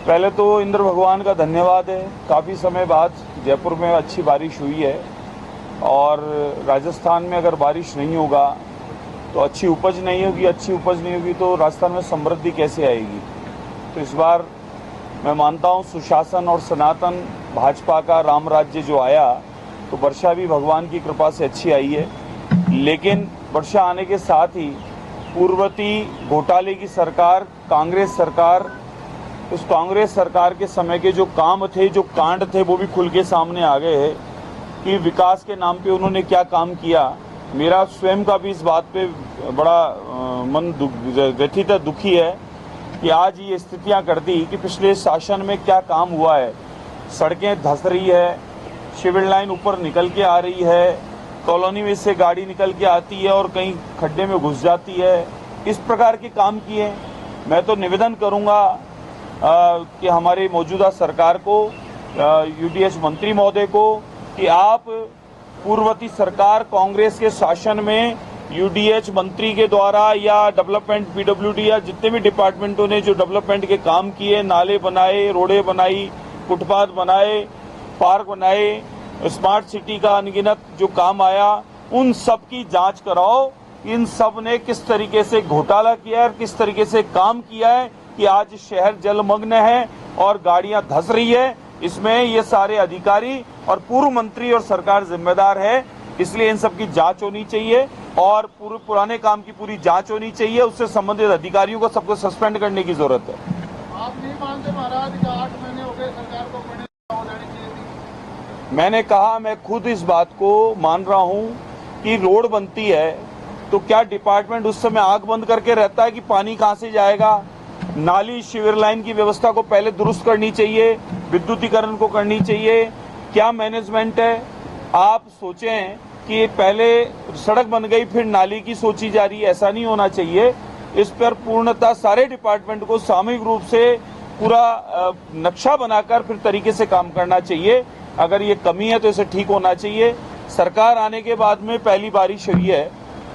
पहले तो इंद्र भगवान का धन्यवाद है। काफ़ी समय बाद जयपुर में अच्छी बारिश हुई है और राजस्थान में अगर बारिश नहीं होगा तो अच्छी उपज नहीं होगी, अच्छी उपज नहीं होगी तो राजस्थान में समृद्धि कैसे आएगी। तो इस बार मैं मानता हूँ सुशासन और सनातन भाजपा का राम राज्य जो आया तो वर्षा भी भगवान की कृपा से अच्छी आई है। लेकिन वर्षा आने के साथ ही पूर्ववर्ती घोटाले की सरकार कांग्रेस सरकार, उस कांग्रेस सरकार के समय के जो काम थे, जो कांड थे, वो भी खुल के सामने आ गए हैं कि विकास के नाम पे उन्होंने क्या काम किया। मेरा स्वयं का भी इस बात पे बड़ा मन व्यथित है, दुखी है कि आज ये स्थितियां कर दी कि पिछले शासन में क्या काम हुआ है। सड़कें धंस रही है, सिविल लाइन ऊपर निकल के आ रही है, कॉलोनी में से गाड़ी निकल के आती है और कहीं खड्डे में घुस जाती है। इस प्रकार के काम किए। मैं तो निवेदन करूंगा कि हमारी मौजूदा सरकार को, यूडीएच मंत्री महोदय को, कि आप पूर्ववर्ती सरकार कांग्रेस के शासन में यूडीएच मंत्री के द्वारा या डेवलपमेंट पीडब्ल्यूडी या जितने भी डिपार्टमेंटों ने जो डेवलपमेंट के काम किए, नाले बनाए, रोडें बनाई, फुटपाथ बनाए, पार्क बनाए, स्मार्ट सिटी का अनगिनत जो काम आया, उन सब की जांच कराओ। इन सब ने किस तरीके से घोटाला किया है और किस तरीके से काम किया है कि आज शहर जलमग्न है और गाड़ियां धंस रही है। इसमें ये सारे अधिकारी और पूर्व मंत्री और सरकार जिम्मेदार है। इसलिए इन सब की जांच होनी चाहिए और पुराने काम की पूरी जांच होनी चाहिए। उससे संबंधित अधिकारियों को सबको सस्पेंड करने की जरूरत है। आप नहीं मानते महाराज कि 8 महीने हो गए सरकार को देनी चाहिए थी? मैंने कहा, मैं खुद इस बात को मान रहा हूं कि रोड बनती है तो क्या डिपार्टमेंट उस समय आंख बंद करके रहता है कि पानी कहां से जाएगा। नाली सिविल लाइन की व्यवस्था को पहले दुरुस्त करनी चाहिए, विद्युतीकरण को करनी चाहिए। क्या मैनेजमेंट है। आप सोचें कि पहले सड़क बन गई फिर नाली की सोची जा रही है, ऐसा नहीं होना चाहिए। इस पर पूर्णतः सारे डिपार्टमेंट को सामूहिक रूप से पूरा नक्शा बनाकर फिर तरीके से काम करना चाहिए। अगर ये कमी है तो इसे ठीक होना चाहिए। सरकार आने के बाद में पहली बारिश हुई है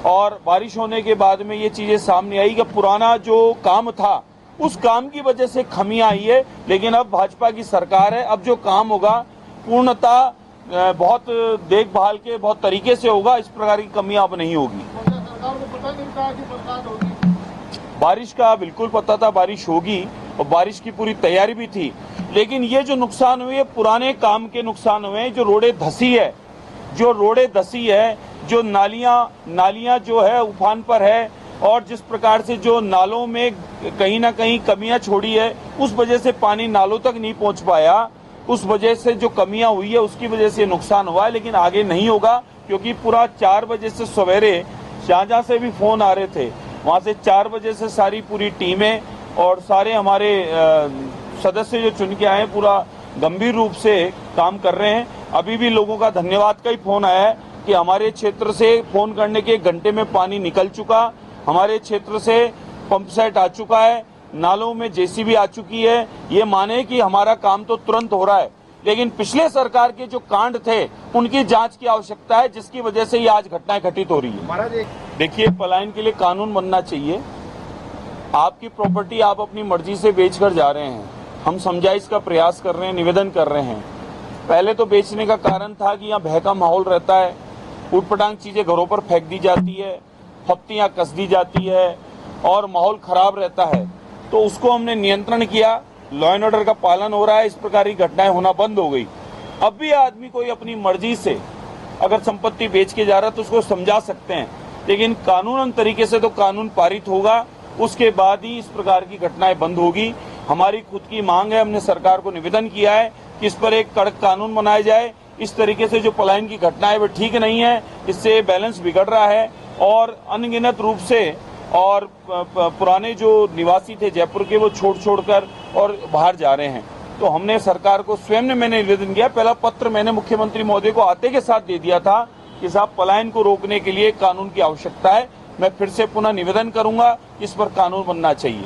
और बारिश होने के बाद में ये चीजें सामने आई कि पुराना जो काम था उस काम की वजह से खामियां आई है। लेकिन अब भाजपा की सरकार है, अब जो काम होगा पूर्णतः बहुत देखभाल के बहुत तरीके से होगा। इस प्रकार की कमियां अब नहीं होगी। सरकार को पता नहीं था कि बरसात होगी? बारिश का बिल्कुल पता था, बारिश होगी और बारिश की पूरी तैयारी भी थी। लेकिन ये जो नुकसान हुए पुराने काम के नुकसान हुए, जो रोडें धसी है, जो नालियां जो है उफान पर है और जिस प्रकार से जो नालों में कहीं ना कहीं कमियां छोड़ी है, उस वजह से पानी नालों तक नहीं पहुंच पाया। उस वजह से जो कमियां हुई है उसकी वजह से नुकसान हुआ है। लेकिन आगे नहीं होगा क्योंकि पूरा 4 बजे से सवेरे जहां से भी फोन आ रहे थे वहां से 4 बजे से सारी पूरी टीमें और सारे हमारे सदस्य जो चुन के आए पूरा गंभीर रूप से काम कर रहे हैं। अभी भी लोगों का धन्यवाद का ही फोन आया है कि हमारे क्षेत्र से फोन करने के 1 घंटे में पानी निकल चुका, हमारे क्षेत्र से पंप सेट आ चुका है, नालों में जेसीबी आ चुकी है। ये माने कि हमारा काम तो तुरंत हो रहा है। लेकिन पिछले सरकार के जो कांड थे उनकी जांच की आवश्यकता है, जिसकी वजह से ये आज घटनाएं घटित हो रही है। देखिए, पलायन के लिए कानून बनना चाहिए। आपकी प्रॉपर्टी आप अपनी मर्जी से बेचकर जा रहे हैं, हम समझाइश का प्रयास कर रहे हैं, निवेदन कर रहे हैं। पहले तो बेचने का कारण था कि यहाँ भय का माहौल रहता है, उटपटांग चीजें घरों पर फेंक दी जाती है, फप्तियां कस दी जाती है और माहौल खराब रहता है। तो उसको हमने नियंत्रण किया, लॉ एंड ऑर्डर का पालन हो रहा है, इस प्रकार की घटनाएं होना बंद हो गई। अब भी आदमी कोई अपनी मर्जी से अगर संपत्ति बेच के जा रहा है तो उसको समझा सकते हैं, लेकिन कानूनन तरीके से तो कानून पारित होगा, उसके बाद ही इस प्रकार की घटनाएं बंद होगी। हमारी खुद की मांग है, हमने सरकार को निवेदन किया है कि इस पर एक कड़क कानून बनाया जाए। इस तरीके से जो पलायन की घटनाएं वो ठीक नहीं है, इससे बैलेंस बिगड़ रहा है और अनगिनत रूप से और पुराने जो निवासी थे जयपुर के वो छोड़ और बाहर जा रहे हैं। तो हमने सरकार को स्वयं ने मैंने निवेदन किया, पहला पत्र मैंने मुख्यमंत्री महोदय को आते के साथ दे दिया था कि साहब पलायन को रोकने के लिए कानून की आवश्यकता है। मैं फिर से पुनः निवेदन करूंगा, इस पर कानून बनना चाहिए।